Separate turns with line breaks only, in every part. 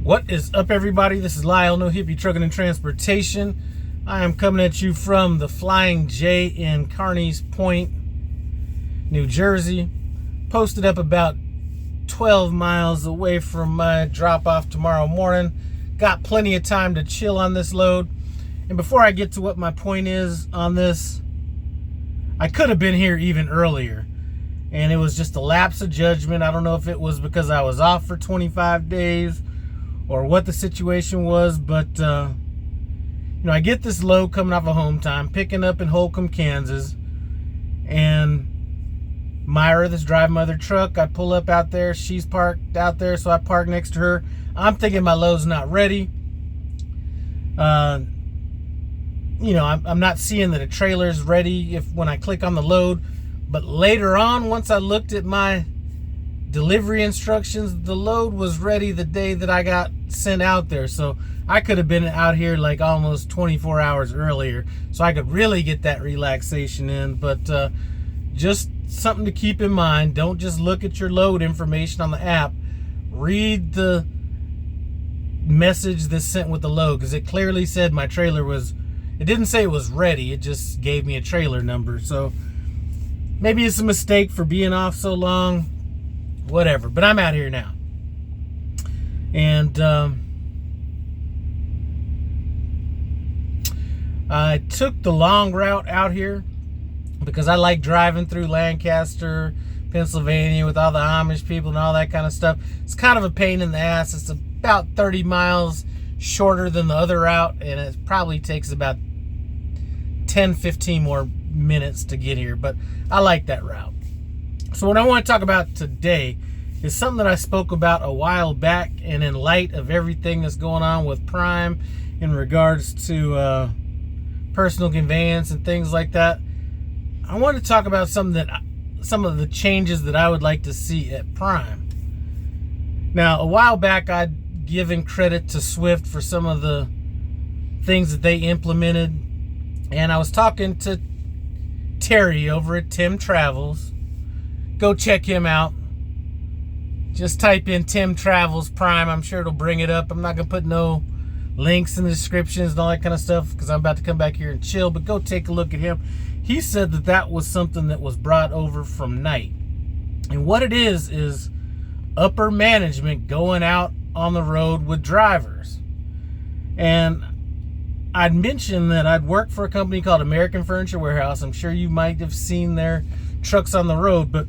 What is up, everybody? This is Lyle, No Hippie Trucking and Transportation. I am coming at you from the Flying J in Carneys Point, New Jersey. Posted up about 12 miles away from my drop-off tomorrow morning. Got plenty of time to chill on this load. And before I get to what my point is on this, I could have been here even earlier. And it was just a lapse of judgment. I don't know if it was because I was off for 25 days or what the situation was, but I get this load coming off of home time, picking up in Holcomb, Kansas, and Myra that's driving my other truck, I pull up out there. She's parked out there, so I park next to her. I'm thinking my load's not ready. I'm not seeing that a trailer's ready when I click on the load. But later on, once I looked at my delivery instructions, the load was ready the day that I got sent out there. So I could have been out here like almost 24 hours earlier, so I could really get that relaxation in. But just something to keep in mind. Don't just look at your load information on the app. Read the message that's sent with the load, because it clearly said my trailer was, it didn't say it was ready, it just gave me a trailer number. So maybe it's a mistake for being off so long, whatever, but I'm out here now. And I took the long route out here because I like driving through Lancaster, Pennsylvania with all the Amish people and all that kind of stuff. It's kind of a pain in the ass. It's about 30 miles shorter than the other route, and it probably takes about 10-15 more minutes to get here, but I like that route. So what I want to talk about today is something that I spoke about a while back, and in light of everything that's going on with Prime in regards to personal conveyance and things like that, I want to talk about some of the changes that I would like to see at Prime. Now, a while back, I'd given credit to Swift for some of the things that they implemented, and I was talking to Terry over at Tim Travels. Go check him out. Just type in Tim Travels Prime. I'm sure it'll bring it up. I'm not going to put no links in the descriptions and all that kind of stuff because I'm about to come back here and chill, but go take a look at him. He said that that was something that was brought over from Knight. And what it is upper management going out on the road with drivers. And I'd mentioned that I'd worked for a company called American Furniture Warehouse. I'm sure you might have seen their trucks on the road, but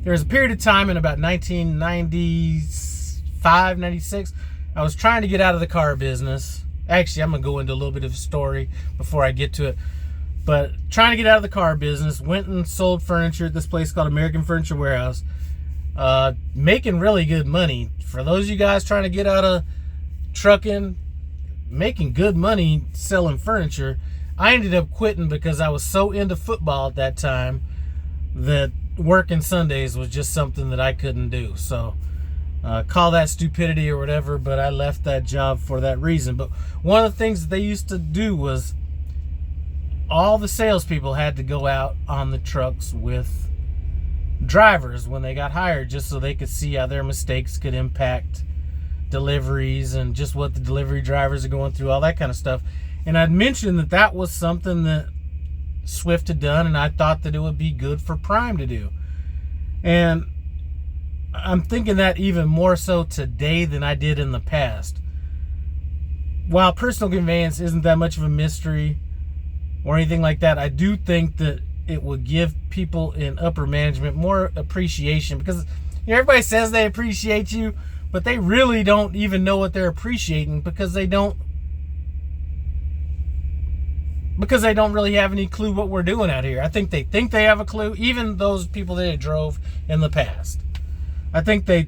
there was a period of time in about 1995, 96, I was trying to get out of the car business. Actually, I'm going to go into a little bit of a story before I get to it. But trying to get out of the car business, went and sold furniture at this place called American Furniture Warehouse. Making really good money. For those of you guys trying to get out of trucking, making good money selling furniture. I ended up quitting because I was so into football at that time that working Sundays was just something that I couldn't do. So call that stupidity or whatever, but I left that job for that reason. But one of the things that they used to do was all the salespeople had to go out on the trucks with drivers when they got hired, just so they could see how their mistakes could impact deliveries and just what the delivery drivers are going through, all that kind of stuff. And I'd mentioned that that was something that Swift had done, and I thought that it would be good for Prime to do. And I'm thinking that even more so today than I did in the past. While personal conveyance isn't that much of a mystery or anything like that, I do think that it would give people in upper management more appreciation, because everybody says they appreciate you, but they really don't even know what they're appreciating because they don't really have any clue what we're doing out here. I think they have a clue, even those people that drove in the past. I think they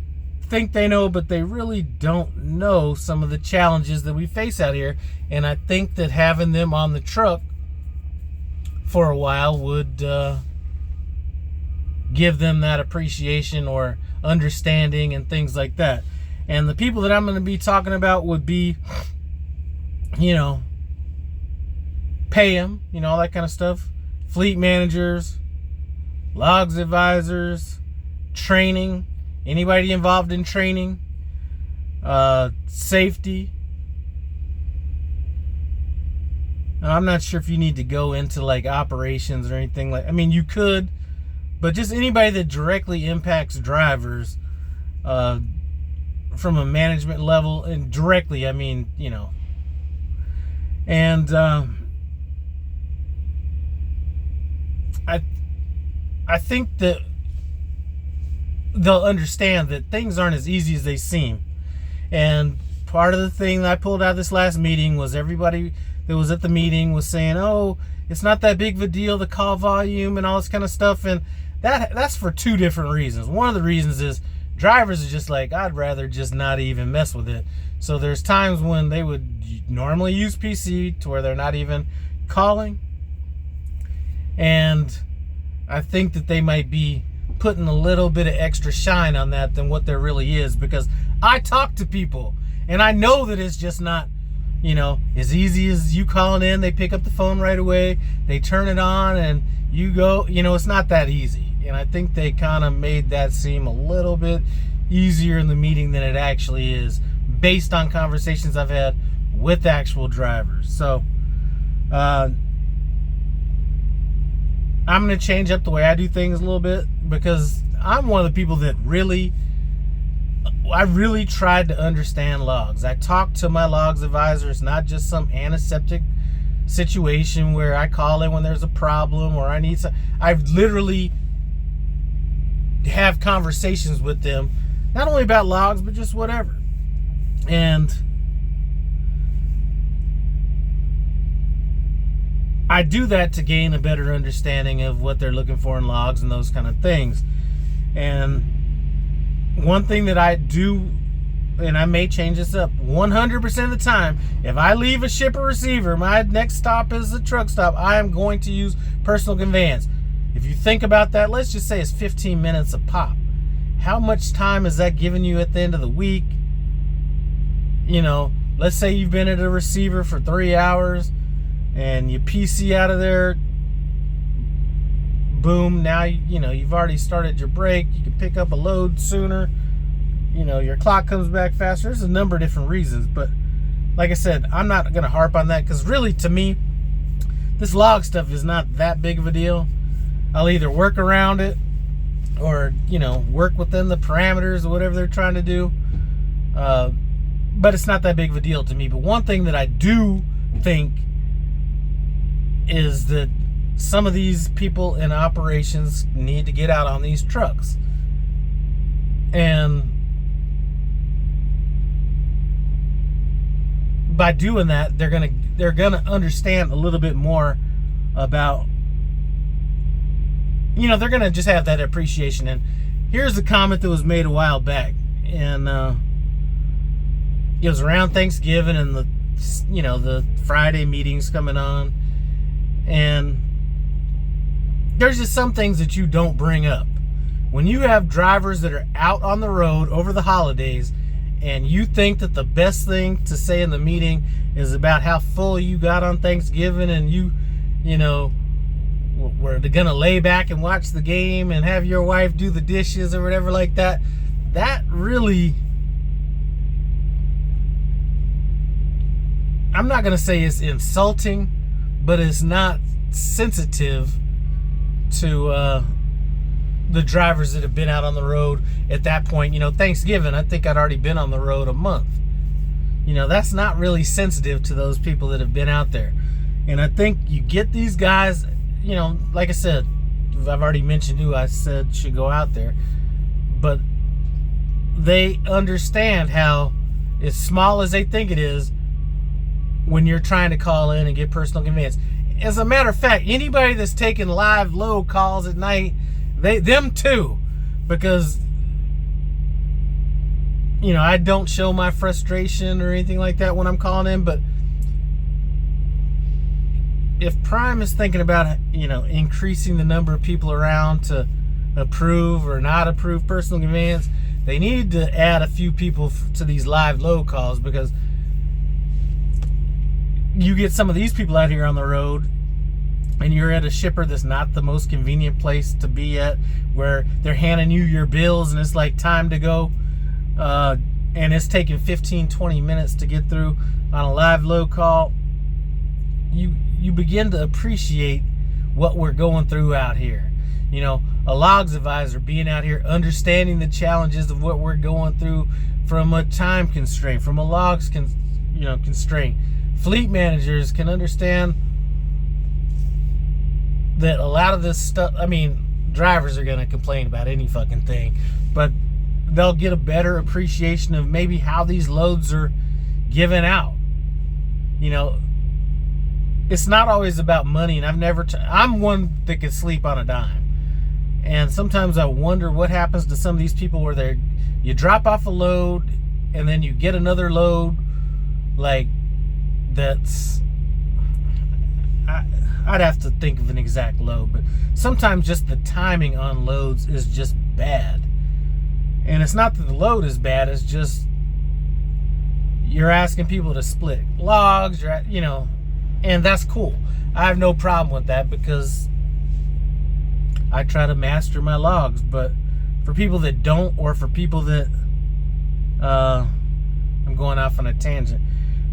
know, but they really don't know some of the challenges that we face out here. And I think that having them on the truck for a while would give them that appreciation or understanding and things like that. And the people that I'm going to be talking about would be, pay them, all that kind of stuff. Fleet managers, logs advisors, training, anybody involved in training, safety. I'm not sure if you need to go into like operations or anything like. I mean, you could, but just anybody that directly impacts drivers from a management level, and directly, I mean, you know. And I think that they'll understand that things aren't as easy as they seem. And part of the thing that I pulled out of this last meeting was everybody that was at the meeting was saying, oh, it's not that big of a deal, the call volume and all this kind of stuff. And that's for two different reasons. One of the reasons is drivers are just like, I'd rather just not even mess with it. So there's times when they would normally use PC to where they're not even calling. And I think that they might be putting a little bit of extra shine on that than what there really is, because I talk to people and I know that it's just not, you know, as easy as you calling in, they pick up the phone right away, they turn it on and you go, you know, it's not that easy. And I think they kind of made that seem a little bit easier in the meeting than it actually is, based on conversations I've had with actual drivers. So I'm going to change up the way I do things a little bit, because I'm one of the people that I really tried to understand logs. I talked to my logs advisor. It's not just some antiseptic situation where I call in when there's a problem or I need some. I've literally have conversations with them, not only about logs, but just whatever. And I do that to gain a better understanding of what they're looking for in logs and those kind of things. And one thing that I do, and I may change this up 100% of the time, if I leave a shipper receiver, my next stop is a truck stop, I am going to use personal conveyance. If you think about that, let's just say it's 15 minutes a pop. How much time is that giving you at the end of the week? You know, let's say you've been at a receiver for 3 hours and you PC out of there. Boom, now you know you've already started your break. You can pick up a load sooner. You know, your clock comes back faster. There's a number of different reasons, but like I said, I'm not going to harp on that, because really, to me, this log stuff is not that big of a deal. I'll either work around it or, you know, work within the parameters of whatever they're trying to do. But it's not that big of a deal to me. But one thing that I do think is that some of these people in operations need to get out on these trucks. And by doing that, they're gonna understand a little bit more about, you know, they're gonna just have that appreciation. And here's a comment that was made a while back, and it was around Thanksgiving and the Friday meetings coming on, and there's just some things that you don't bring up when you have drivers that are out on the road over the holidays. And you think that the best thing to say in the meeting is about how full you got on Thanksgiving, and you know, were gonna lay back and watch the game and have your wife do the dishes or whatever like that. That really, I'm not gonna say it's insulting, but it's not sensitive to the drivers that have been out on the road at that point. You know, Thanksgiving, I think I'd already been on the road a month. You know, that's not really sensitive to those people that have been out there. And I think you get these guys, you know, like I said, I've already mentioned who I said should go out there, but they understand how, as small as they think it is, when you're trying to call in and get personal conveyance. As a matter of fact, anybody that's taking live low calls at night, them too, because, you know, I don't show my frustration or anything like that when I'm calling in. But if Prime is thinking about, you know, increasing the number of people around to approve or not approve personal conveyance, they need to add a few people to these live low calls, because you get some of these people out here on the road and you're at a shipper that's not the most convenient place to be at, where they're handing you your bills and it's like time to go. and it's taking 15-20 minutes to get through on a live load call, you begin to appreciate what we're going through out here. You know, a logs advisor being out here, understanding the challenges of what we're going through from a time constraint, from a logs constraint. Fleet managers can understand that a lot of this stuff, I mean, drivers are going to complain about any fucking thing, but they'll get a better appreciation of maybe how these loads are given out. You know, it's not always about money, and I'm one that can sleep on a dime. And sometimes I wonder what happens to some of these people where you drop off a load and then you get another load like that's, I'd have to think of an exact load, but sometimes just the timing on loads is just bad. And it's not that the load is bad, it's just you're asking people to split logs, and that's cool. I have no problem with that because I try to master my logs. But for people that don't, or for people that I'm going off on a tangent,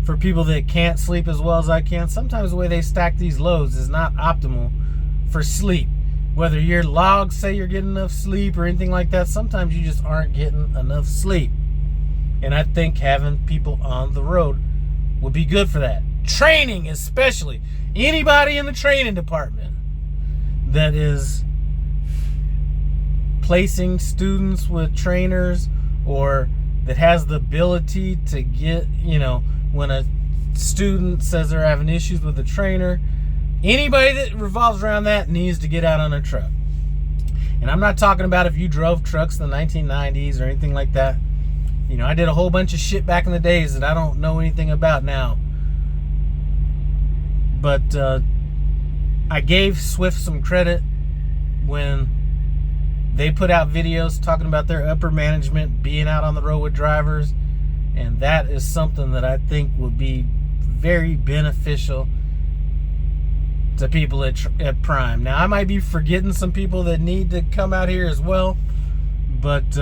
for people that can't sleep as well as I can, sometimes the way they stack these loads is not optimal for sleep. Whether your logs say you're getting enough sleep or anything like that, sometimes you just aren't getting enough sleep. And I think having people on the road would be good for that. Training, especially. Anybody in the training department that is placing students with trainers, or that has the ability to get, when a student says they're having issues with a trainer, anybody that revolves around that needs to get out on a truck. And I'm not talking about if you drove trucks in the 1990s or anything like that. I did a whole bunch of shit back in the days that I don't know anything about now. But I gave Swift some credit when they put out videos talking about their upper management being out on the road with drivers. And that is something that I think will be very beneficial to people at Prime. Now, I might be forgetting some people that need to come out here as well, but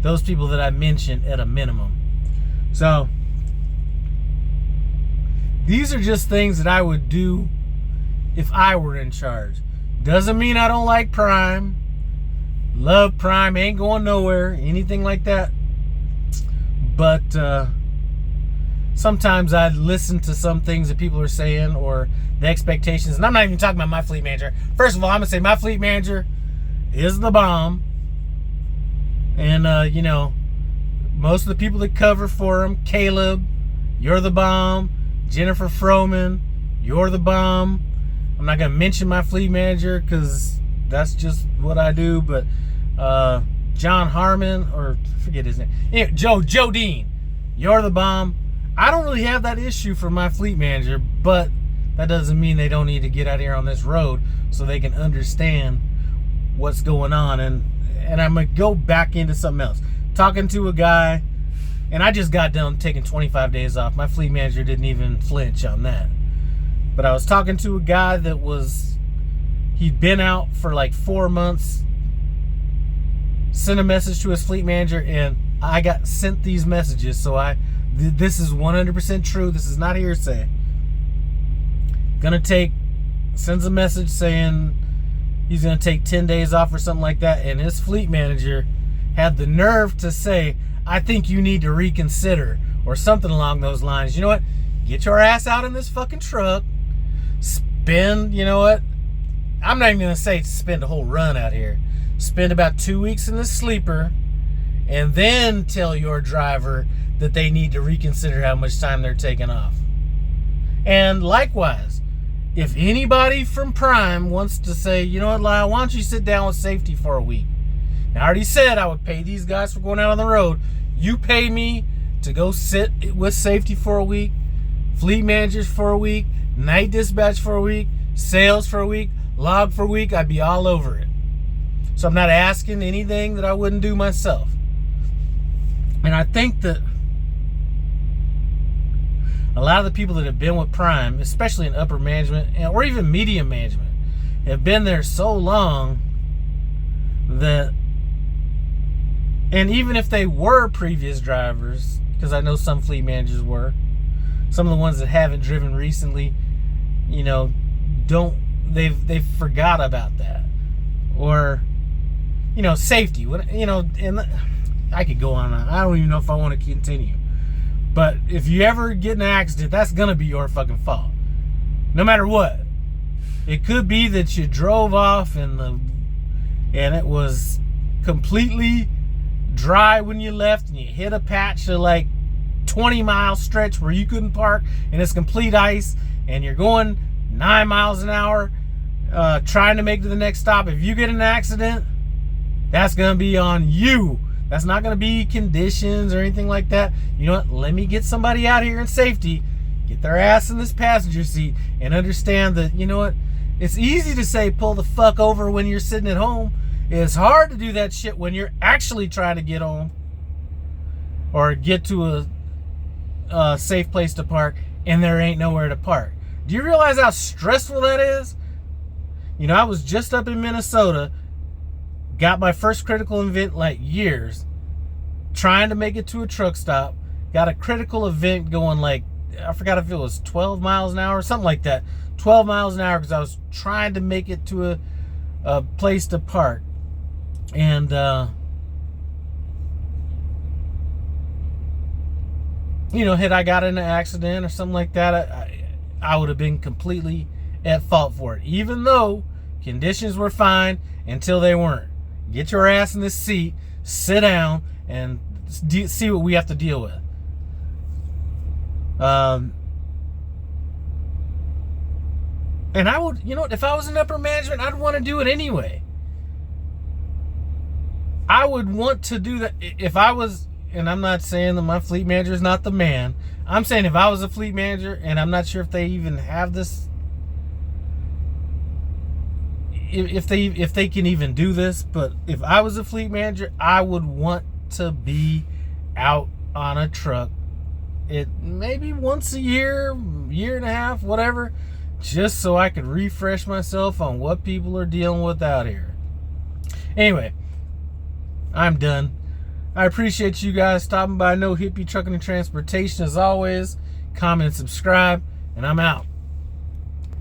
those people that I mentioned at a minimum. So, these are just things that I would do if I were in charge. Doesn't mean I don't like Prime. Love Prime, ain't going nowhere, anything like that. But sometimes I listen to some things that people are saying, or the expectations. And I'm not even talking about my fleet manager. First of all, I'm going to say my fleet manager is the bomb. And, most of the people that cover for him, Caleb, you're the bomb. Jennifer Froman, you're the bomb. I'm not going to mention my fleet manager because that's just what I do. But John Harmon, or forget his name. Anyway, Joe Dean, you're the bomb. I don't really have that issue for my fleet manager, but that doesn't mean they don't need to get out here on this road so they can understand what's going on. And I'm going to go back into something else. Talking to a guy, and I just got done taking 25 days off. My fleet manager didn't even flinch on that. But I was talking to a guy that he'd been out for like 4 months, sent a message to his fleet manager, and I got sent these messages. So this is 100% true. This is not hearsay. Sends a message saying he's going to take 10 days off or something like that. And his fleet manager had the nerve to say, I think you need to reconsider, or something along those lines. You know what? Get your ass out in this fucking truck. Spend, I'm not even going to say spend a whole run out here. Spend about 2 weeks in the sleeper, and then tell your driver that they need to reconsider how much time they're taking off. And likewise, if anybody from Prime wants to say, you know what, Lyle, why don't you sit down with safety for a week? Now, I already said I would pay these guys for going out on the road. You pay me to go sit with safety for a week, fleet managers for a week, night dispatch for a week, sales for a week, log for a week, I'd be all over it. So I'm not asking anything that I wouldn't do myself. And I think that a lot of the people that have been with Prime, especially in upper management or even medium management, have been there so long that And even if they were previous drivers, because I know some fleet managers were, some of the ones that haven't driven recently, you know, they've forgot about that. Or, you know, safety. You know, and I could go on. I don't even know if I want to continue. But if you ever get in an accident, that's gonna be your fucking fault, no matter what. It could be that you drove off and it was completely dry when you left, and you hit a patch of like 20-mile stretch where you couldn't park, and it's complete ice, and you're going 9 miles an hour trying to make it to the next stop. If you get in an accident, that's gonna be on you. That's not gonna be conditions or anything like that. You know what? Let me get somebody out here in safety, get their ass in this passenger seat, and understand that, you know what? It's easy to say pull the fuck over when you're sitting at home. It's hard to do that shit when you're actually trying to get home or get to a safe place to park and there ain't nowhere to park. Do you realize how stressful that is? You know, I was just up in Minnesota, got my first critical event in like years, trying to make it to a truck stop, got a critical event going like, I forgot if it was 12 miles an hour or something like that. 12 miles an hour because I was trying to make it to a place to park. And, you know, had I got in an accident or something like that, I would have been completely at fault for it. Even though conditions were fine until they weren't. Get your ass in this seat, sit down, and see what we have to deal with. And I would, you know, if I was in upper management, I'd want to do it anyway. I would want to do that if I was, and I'm not saying that my fleet manager is not the man. I'm saying if I was a fleet manager, and I'm not sure if they even have this, if they can even do this, but if I was a fleet manager, I would want to be out on a truck, it maybe once a year, year and a half, whatever, just so I could refresh myself on what people are dealing with out here. Anyway, I'm done. I appreciate you guys stopping by No Hippie Trucking and Transportation as always. Comment and subscribe, and I'm out.